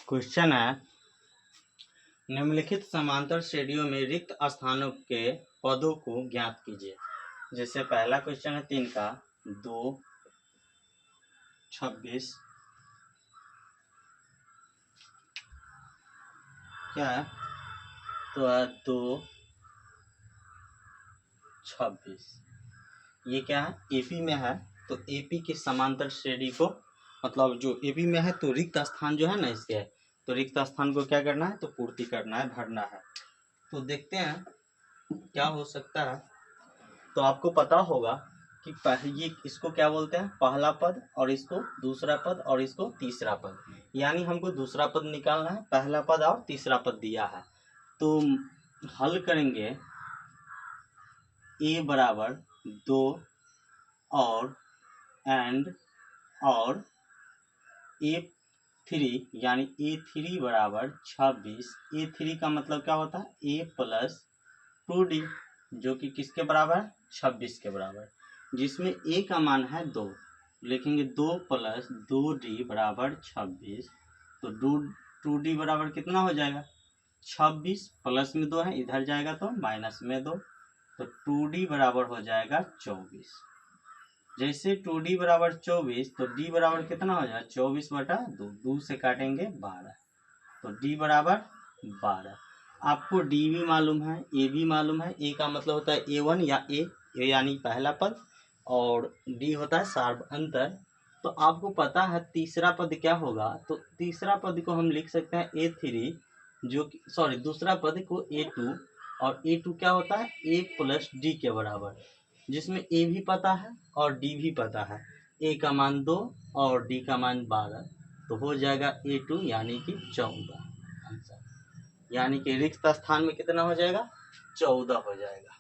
Question है निम्नलिखित समांतर श्रेणियों में रिक्त स्थानों के पदों को ज्ञात कीजिए। जैसे पहला क्वेश्चन है 3 का 2, 26 क्या है तो 2, 26 ये क्या है एपी में है। तो एपी के समांतर श्रेणी को मतलब जो एपी में है तो रिक्त स्थान जो है ना इसके तो रिक्त स्थान को क्या करना है तो पूर्ति करना है भरना है। तो देखते हैं क्या हो सकता है। तो आपको पता होगा कि ये इसको क्या बोलते हैं पहला पद और इसको दूसरा पद और इसको तीसरा पद। यानी हमको दूसरा पद निकालना है पहला पद और तीसरा पद दिया है। तो हल करेंगे a बराबर 2 और एंड और a3 यानी a3 बराबर 26। a3 का मतलब क्या होता है a प्लस 2d जो कि किसके बराबर है 26 के बराबर, जिसमें a का मान है 2 लिखेंगे 2 प्लस 2d बराबर 26। तो 2d बराबर कितना हो जाएगा 26 प्लस में 2 है इधर जाएगा तो माइनस में 2 तो 2d बराबर हो जाएगा 24। जैसे 2d बराबर 24 तो d बराबर कितना हो जाएगा 24 बटा 2, 2 से काटेंगे 12 तो d बराबर 12। आपको d भी मालूम है a भी मालूम है। a का मतलब होता है a1 या a यानी पहला पद और d होता है सार्व अंतर। तो आपको पता है तीसरा पद क्या होगा तो तीसरा पद को हम लिख सकते हैं a3 जो कि सॉरी दूसरा पद को a2 और a2 क्या होता है a प्लस d के बराबर, जिसमें a भी पता है और d भी पता है। a का मान 2 और d का मान 12 तो हो जाएगा a2 यानी कि 14 आंसर। यानी कि रिक्त स्थान में कितना हो जाएगा 14 हो जाएगा।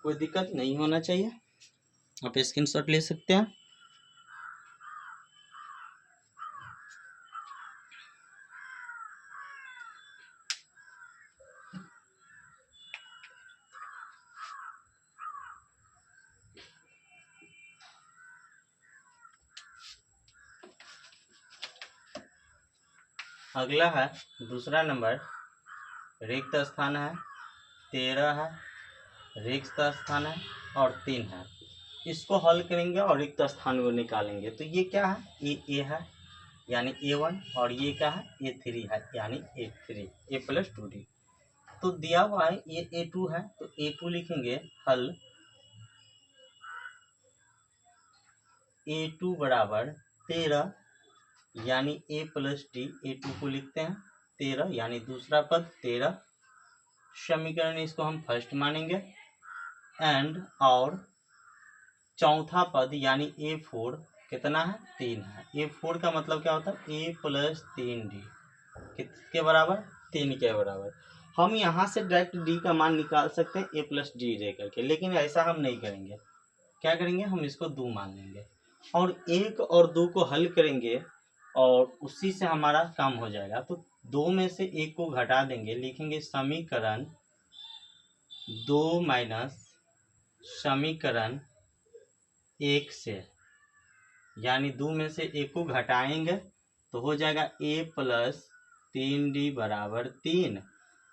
कोई दिक्कत नहीं होना चाहिए, आप स्क्रीनशॉट ले सकते हैं। अगला है दूसरा नंबर रिक्त स्थान है 13 है, रिक्त स्थान है और 3 है। इसको हल करेंगे और रिक्त स्थान को निकालेंगे। तो ये क्या है ए है यानी a1 और ये क्या है a3 है यानी a3 a प्लस 2d। तो दिया हुआ है ये a2 है तो a2 लिखेंगे हल a2 बराबर 13 यानी a प्लस डी a2 को लिखते हैं 13 यानी दूसरा पद 13 समीकरण इसको हम फर्स्ट मानेंगे एंड और चौथा पद यानी a4 कितना है 3 है। a4 का मतलब क्या होता है a प्लस 3d किसके बराबर 3 के बराबर। हम यहाँ से डायरेक्ट d का मान निकाल सकते हैं a प्लस डी दे करके, लेकिन ऐसा हम नहीं करेंगे। क्या करेंगे हम इसको 2 मान लेंगे और 1 और 2 को हल करेंगे और उसी से हमारा काम हो जाएगा। तो 2 में से 1 को घटा देंगे लिखेंगे समीकरण 2 माइनस समीकरण 1 से, यानी 2 में से 1 को घटाएंगे तो हो जाएगा a प्लस 3d बराबर 3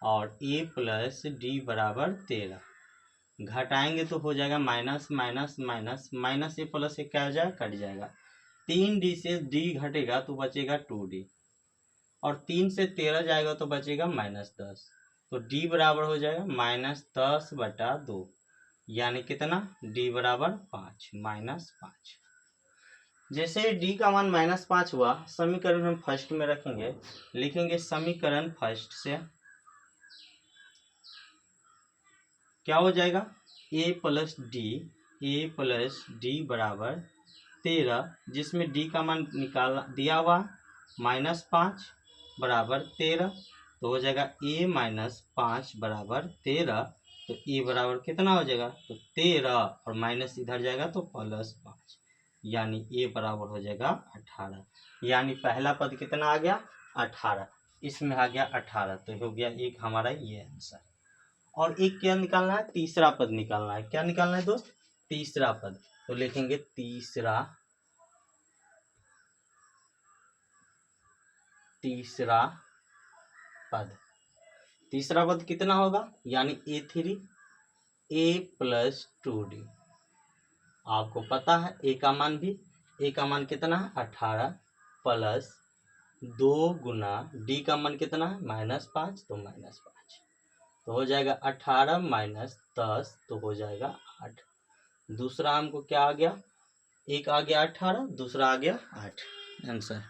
और a प्लस डी बराबर 13। घटाएंगे तो हो जाएगा माइनस माइनस माइनस माइनस ए प्लस ए क्या हो जाएगा कट जाएगा। 3d से d घटेगा तो बचेगा 2d और 3 से 13 जाएगा तो बचेगा -10 तो d बराबर हो जाएगा -10 बटा 2 यानी कितना d बराबर 5 -5। जैसे d का मान -5 हुआ समीकरण हम फर्स्ट में रखेंगे लिखेंगे समीकरण फर्स्ट से क्या हो जाएगा a प्लस डी बराबर 13 जिसमें d का मान निकालना दिया हुआ -5 बराबर 13 तो हो जाएगा a -5 बराबर 13 तो a बराबर कितना हो जाएगा तो 13 और माइनस इधर जाएगा तो +5 यानी a बराबर हो जाएगा 18। यानी पहला पद कितना आ गया 18, इसमें आ गया 18 तो हो गया एक हमारा ये आंसर। और एक क्या निकालना है तीसरा पद निकालना है। क्या निकालना है दोस्त तीसरा पद तो लिखेंगे तीसरा तीसरा पद। तीसरा पद कितना होगा, यानी A3 A प्लस 2D। आपको पता है A का मान भी, A का मान कितना है 18 प्लस 2 गुना D का मान कितना है -5, तो -5 तो हो जाएगा 18 माइनस 10 तो हो जाएगा 8। दूसरा हमको क्या आ गया, एक आ गया 18, दूसरा आ गया 8। आंसर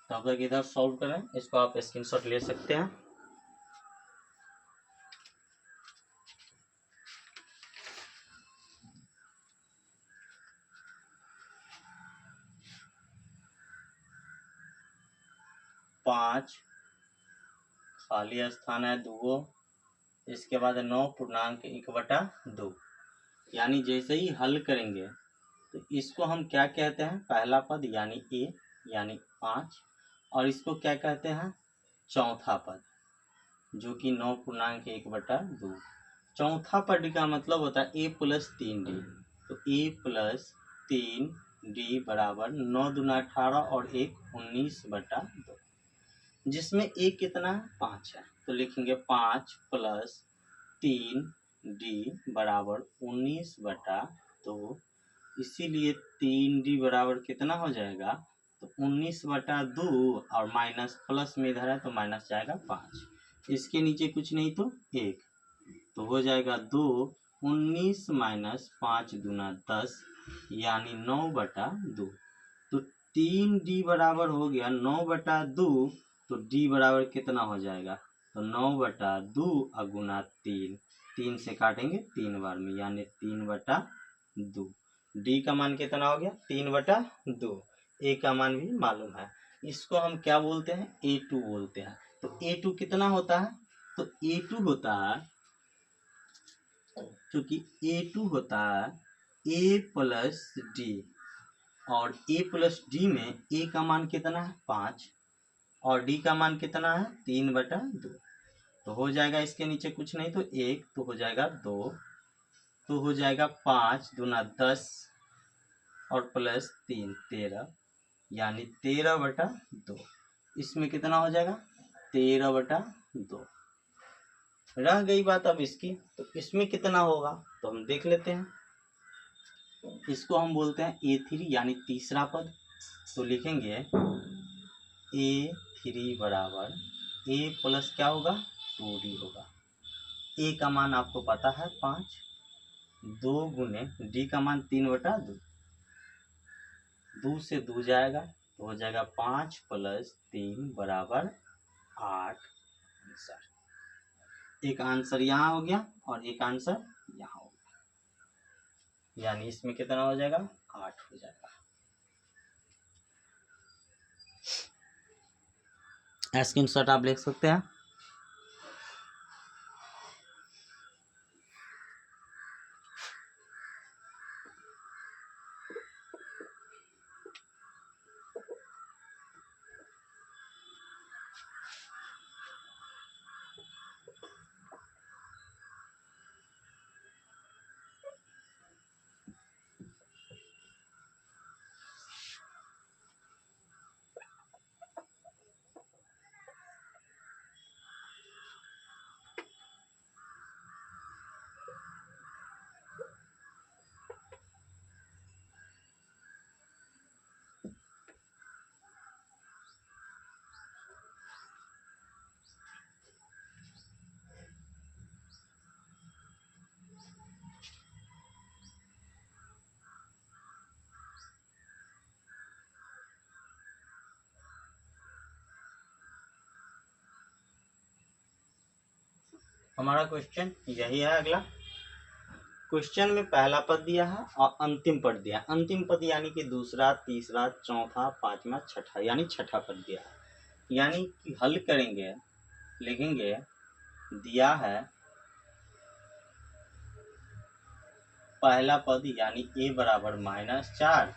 तो आप लोग इधर सॉल्व करें, इसको आप स्क्रीनशॉट ले सकते हैं। पाँच खाली स्थान है 2, इसके बाद 9 पूर्णांक 1/2। यानी जैसे ही हल करेंगे तो इसको हम क्या कहते हैं, पहला पद यानी A यानी 5, और इसको क्या कहते हैं चौथा पद, जो कि 9 पूर्णांक 1/2। चौथा पद का मतलब होता है A प्लस 3D। तो A प्लस 3D बराबर 9 दूना 18 और 1 19/2, जिसमें A कितना है 5 है। तो लिखेंगे 5 प्लस 3D बराबर 19/2। इसीलिए 3D बराबर कितना हो जाएगा, तो 19/2 और माइनस प्लस में इधर है तो माइनस जाएगा 5। इसके नीचे कुछ नहीं तो 1, तो हो जाएगा 2। 19 माइनस 5 दूना 10 यानी 9/2। तो 3D बराबर हो गया 9/2। तो D बराबर कितना हो जाएगा, तो 9/2 गुना 3, 3 से काटेंगे 3 बार में यानी 3/2। D का मान कितना हो गया 3/2। A का मान भी मालूम है, इसको हम क्या बोलते हैं A2 बोलते हैं। तो A2 कितना होता है, तो A2 होता है, क्योंकि A2 होता है A प्लस D, और A प्लस D में A का मान कितना है 5 और D का मान कितना है 3/2। तो हो जाएगा इसके नीचे कुछ नहीं तो 1, तो हो जाएगा 2, तो हो जाएगा 5 दूना 10 और प्लस 3 13, यानी 13/2। इसमें कितना हो जाएगा 13/2। रह गई बात अब इसकी, तो इसमें कितना होगा तो हम देख लेते हैं। इसको हम बोलते हैं A3 यानी तीसरा पद। तो लिखेंगे A3 बराबर A प्लस क्या होगा 2D होगा। A का मान आपको पता है 5, 2 गुने D का मान 3/2, 2 से 2 जाएगा तो हो जाएगा 5 प्लस 3 बराबर 8। आंसर, एक आंसर यहाँ हो गया और एक आंसर यहाँ हो गया, यानी इसमें कितना हो जाएगा 8 हो जाएगा। स्क्रीनशॉट आप लिख सकते हैं। हमारा क्वेश्चन यही है। अगला क्वेश्चन में पहला पद दिया है और अंतिम पद दिया है। अंतिम पद यानी कि दूसरा, तीसरा, चौथा, पांचवा, छठा, यानी छठा पद दिया है। यानी कि हल करेंगे, लिखेंगे दिया है पहला पद यानी a बराबर -4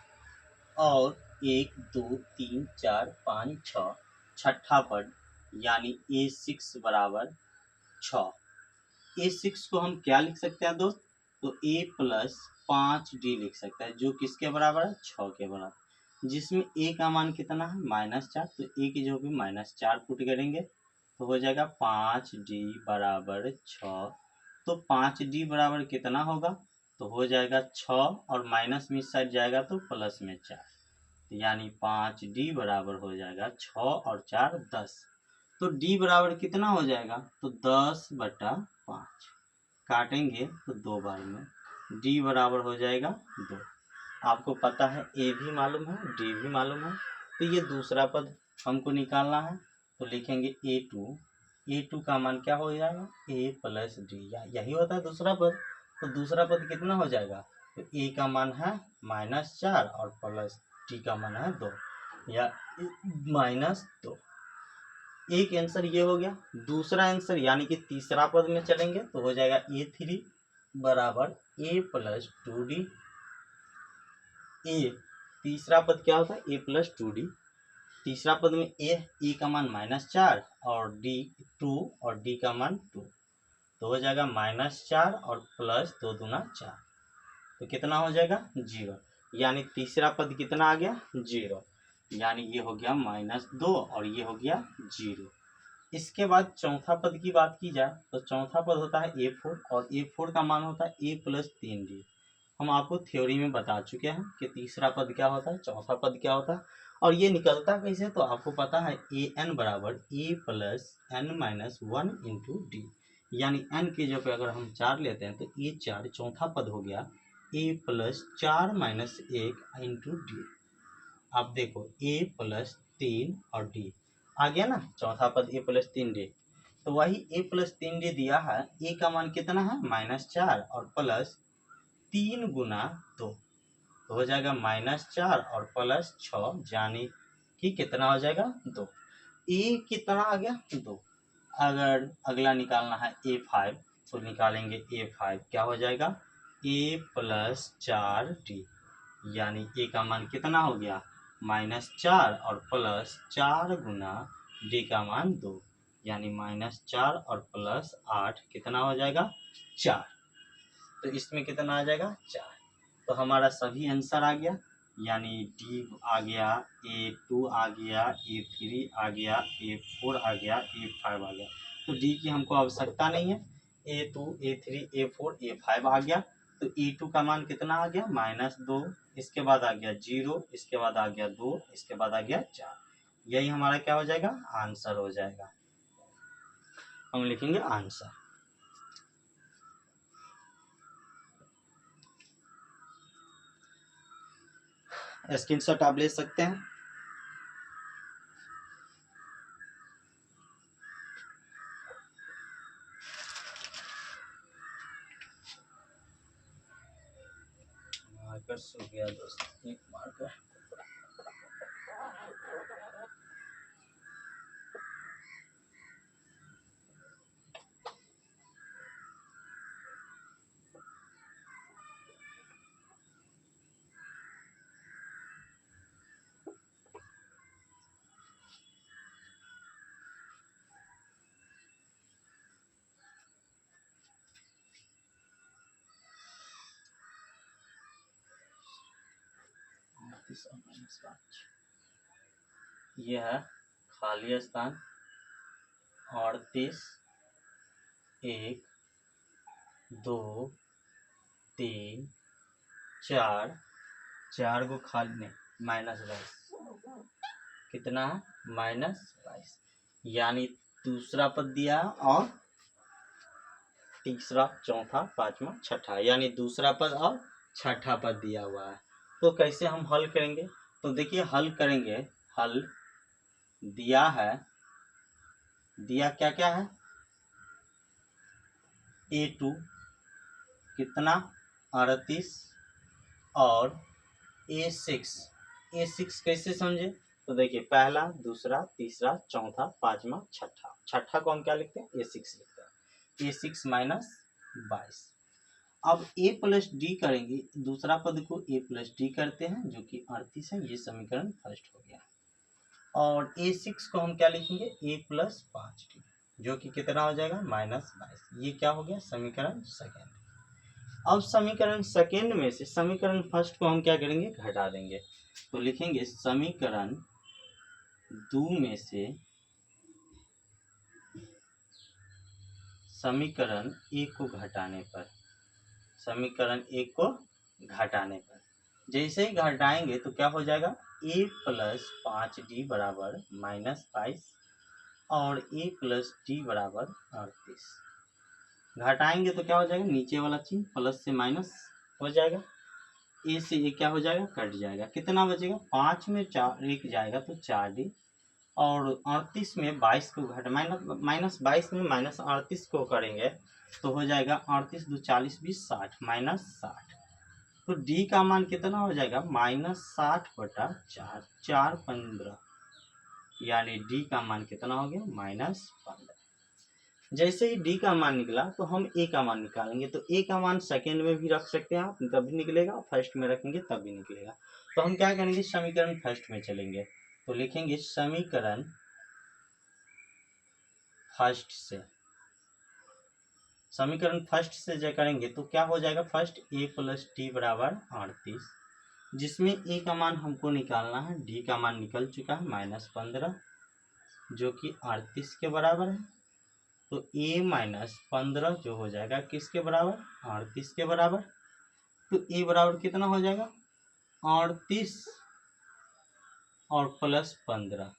और 1 2 3 4 5 6 छठा पद यानी a6 बराबर 6। a6 को हम क्या लिख सकते हैं दोस्त? तो a प्लस 5d लिख सकते हैं, जो किसके बराबर है? 6 के बराबर, जिसमें a का मान कितना है? -4। तो a की जो भी -4 पुट करेंगे तो हो जाएगा 5d बराबर 6। तो 5d बराबर कितना होगा? तो हो जाएगा 6 और माइनस में इस साइड जाएगा तो प्लस में 4, यानी 5d बराबर हो जाएगा 6 और 4 10। तो d बराबर कितना हो जाएगा? तो 10/5 काटेंगे तो 2 बार में d बराबर हो जाएगा 2। आपको पता है a भी मालूम है, d भी मालूम है, तो ये दूसरा पद हमको निकालना है। तो लिखेंगे a2 का मान क्या हो जाएगा? a प्लस d, यही होता है दूसरा पद। तो दूसरा पद कितना हो जाएगा? तो a का मान है -4 और प्लस d का मान है 2 या -2। एक आंसर ये हो गया। दूसरा आंसर यानी कि तीसरा पद में चलेंगे तो हो जाएगा a3 बराबर a प्लस 2d। तीसरा पद क्या होता है? a plus 2d। तीसरा पद में a का मान -4 और d 2 और d का मान 2, तो हो जाएगा -4 और प्लस 2 दूना 4, तो कितना हो जाएगा? 0। यानी तीसरा पद कितना आ गया? 0, यानी ये हो गया -2 और ये हो गया 0। इसके बाद चौथा पद की बात की जाए तो चौथा पद होता है a4 और a4 का मान होता है a प्लस 3d। हम आपको थ्योरी में बता चुके हैं कि तीसरा पद क्या होता है, चौथा पद क्या होता है, और ये निकलता कैसे? तो आपको पता है an बराबर a plus n-1 into D, यानी n की जगह पे अगर हम 4 लेते हैं तो a4 चौथा पद हो गया a plus 4 minus 1 into D. आप देखो a प्लस 3 और d आ गया ना, चौथा पद a प्लस 3d। तो वही a प्लस 3d दिया है, a का मान कितना है? -4 और प्लस 3 गुना 2, तो हो जाएगा -4 और प्लस 6, यानी कि कितना हो जाएगा? 2। a कितना आ गया? 2। अगर अगला निकालना है a5 तो निकालेंगे a5, क्या हो जाएगा? a प्लस 4d, यानी a का मान कितना हो गया? -4 और प्लस 4 गुना d का मान 2, यानी -4 और प्लस 8 कितना हो जाएगा? 4। तो इसमें कितना आ जाएगा? 4। तो हमारा सभी आंसर आ गया, यानी d आ गया, a2 आ गया, a3 आ गया, a4 आ गया, a5 आ गया। तो d की हमको आवश्यकता नहीं है। a2 a3 a4 a5 आ गया। तो e2 का मान कितना आ गया? -2, इसके बाद आ गया 0, इसके बाद आ गया 2, इसके बाद आ गया 4। यही हमारा क्या हो जाएगा? आंसर हो जाएगा। हम लिखेंगे आंसर। स्क्रीनशॉट आप ले सकते हैं। मार्कर सो गया दोस्त, एक मार्कर। यह है खाली स्थान 38, 1 2 3 4, 4 को खाली नहीं, -22 कितना है? -22, यानी दूसरा पद दिया और तीसरा चौथा पांचवा छठा, यानी दूसरा पद और छठा पद दिया हुआ है। तो कैसे हम हल करेंगे? तो देखिए हल करेंगे। हल दिया है, दिया क्या क्या है? a2 कितना? 38 और a6 कैसे समझे? तो देखिए पहला, दूसरा, तीसरा, चौथा, पांचवा, छठा। छठा को हम क्या लिखते हैं? a6 लिखते हैं। A6 minus 22। अब a प्लस डी करेंगे, दूसरा पद को a प्लस डी करते हैं जो कि 38 है। ये समीकरण फर्स्ट हो गया। और A6 को हम क्या लिखेंगे, a प्लस 5d जो कि कितना हो जाएगा माइनस 22। ये क्या हो गया समीकरण सेकेंड। अब समीकरण सेकेंड में से समीकरण फर्स्ट को हम क्या करेंगे, घटा देंगे। तो लिखेंगे समीकरण 2 में से समीकरण 1 को घटाने पर, समीकरण 1 को घटाने पर जैसे ही घटाएंगे तो क्या हो जाएगा, a प्लस 5d बराबर माइनस 22 और a प्लस डी बराबर 38। घटाएंगे तो क्या हो जाएगा, नीचे वाला चिन्ह प्लस से माइनस हो जाएगा, a से ये क्या हो जाएगा, कट जाएगा। कितना बचेगा, 5 में 4 1 जाएगा तो 4d, और 38 में 22 को घट माइनस 22 में माइनस 38 को करेंगे तो हो जाएगा 38 2 40 20 60 माइनस 60। तो d का मान कितना हो जाएगा माइनस 60/4 4 15, यानी d का मान कितना हो गया माइनस 15। जैसे ही d का मान निकला तो हम a का मान निकालेंगे। तो a का मान सेकेंड में भी रख सकते हैं आप, तब भी निकलेगा, फर्स्ट में रखेंगे तब भी निकलेगा। तो हम क्या करेंगे, समीकरण फर्स्ट में चलेंगे। तो लिखेंगे समीकरण फर्स्ट से, समीकरण फर्स्ट से जो करेंगे तो क्या हो जाएगा, फर्स्ट a प्लस टी बराबर 38, जिसमें a का मान हमको निकालना है, d का मान निकल चुका है माइनस 15 जो कि 38 के बराबर है। तो a माइनस 15 जो हो जाएगा किसके बराबर, 38 के बराबर। तो a बराबर कितना हो जाएगा 38 और प्लस 15,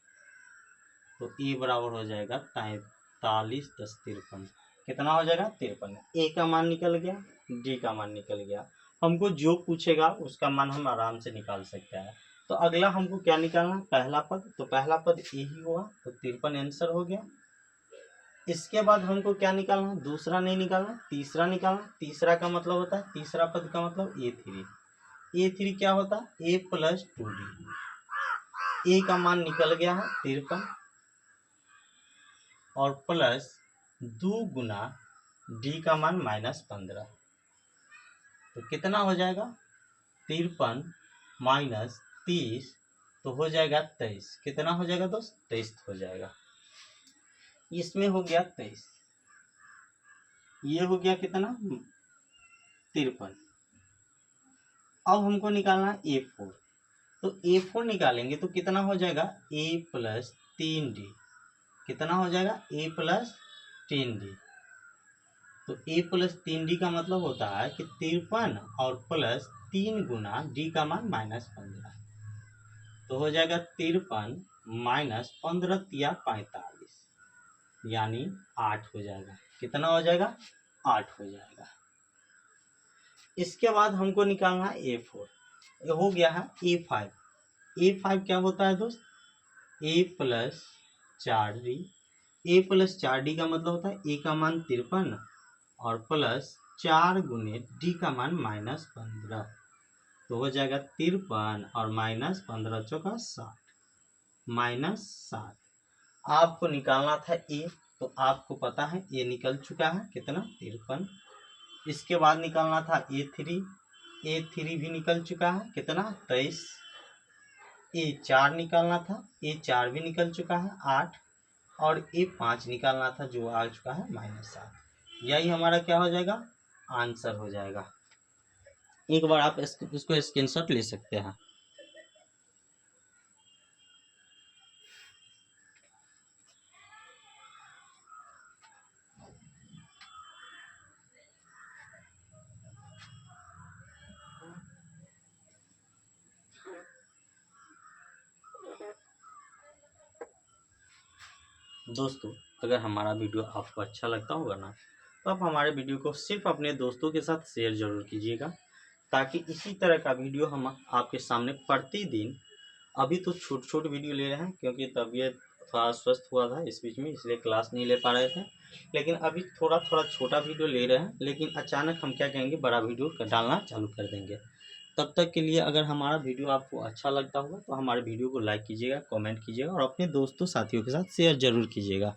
तो a बराबर हो जाएगा 43 10 53, कितना हो जाएगा 53। a का मान निकल गया, d का मान निकल गया। हमको जो पूछेगा उसका मान हम आराम से निकाल सकते हैं। तो अगला हमको क्या निकालना, पहला पद, तो पहला पद a ही हुआ तो 53 आंसर हो गया। इसके बाद हमको क्या निकालना, दूसरा नहीं निकालना, तीसरा निकालना। तीसरा का मतलब होता है, तीसरा पद का मतलब a3 क्या होता है a प्लस 2d। a का मान निकल गया है 53 और प्लस 2 गुना d का मान माइनस 15, तो कितना हो जाएगा 53 माइनस 30 तो हो जाएगा 23। कितना हो जाएगा दोस्त, 23 हो जाएगा। इसमें हो गया 23, ये हो गया कितना 53। अब हमको निकालना है a4, तो a4 निकालेंगे तो कितना हो जाएगा a प्लस 3d, कितना हो जाएगा a प्लस 3d। तो a प्लस 3d का मतलब होता है कि 53 और प्लस 3 गुना d का मान माइनस 15, तो हो जाएगा 53 माइनस 15 या 45, यानी 8 हो जाएगा। कितना हो जाएगा 8 हो जाएगा। इसके बाद हमको निकालना है a4, हो गया है a5। a5 क्या होता है दोस्त, a plus 4d। a plus 4d का मतलब होता है a का मान 53 और प्लस 4 गुने d का मान माइनस 15, तो हो जाएगा 53 और माइनस 15 चौका 60 माइनस 7। आपको निकालना था a, तो आपको पता है a निकल चुका है कितना 53। इसके बाद निकालना था a3 भी निकल चुका है कितना 23। a4 निकालना था, a4 भी निकल चुका है 8, और a5 निकालना था जो आ चुका है माइनस 7। यही हमारा क्या हो जाएगा आंसर हो जाएगा। एक बार आप इसको स्क्रीनशॉट ले सकते हैं। दोस्तों अगर हमारा वीडियो आपको अच्छा लगता होगा ना, तो आप हमारे वीडियो को सिर्फ अपने दोस्तों के साथ शेयर जरूर कीजिएगा, ताकि इसी तरह का वीडियो हम आपके सामने प्रतिदिन, अभी तो छोट वीडियो ले रहे हैं क्योंकि तबीयत थोड़ा स्वस्थ हुआ था इस बीच में, इसलिए क्लास नहीं ले पा रहे थे, लेकिन अभी थोड़ा छोटा वीडियो ले रहे हैं, लेकिन अचानक हम क्या कहेंगे बड़ा वीडियो डालना चालू कर देंगे। तब तक के लिए अगर हमारा वीडियो आपको अच्छा लगता होगा तो हमारे वीडियो को लाइक कीजिएगा, कमेंट कीजिएगा और अपने दोस्तों साथियों के साथ शेयर जरूर कीजिएगा।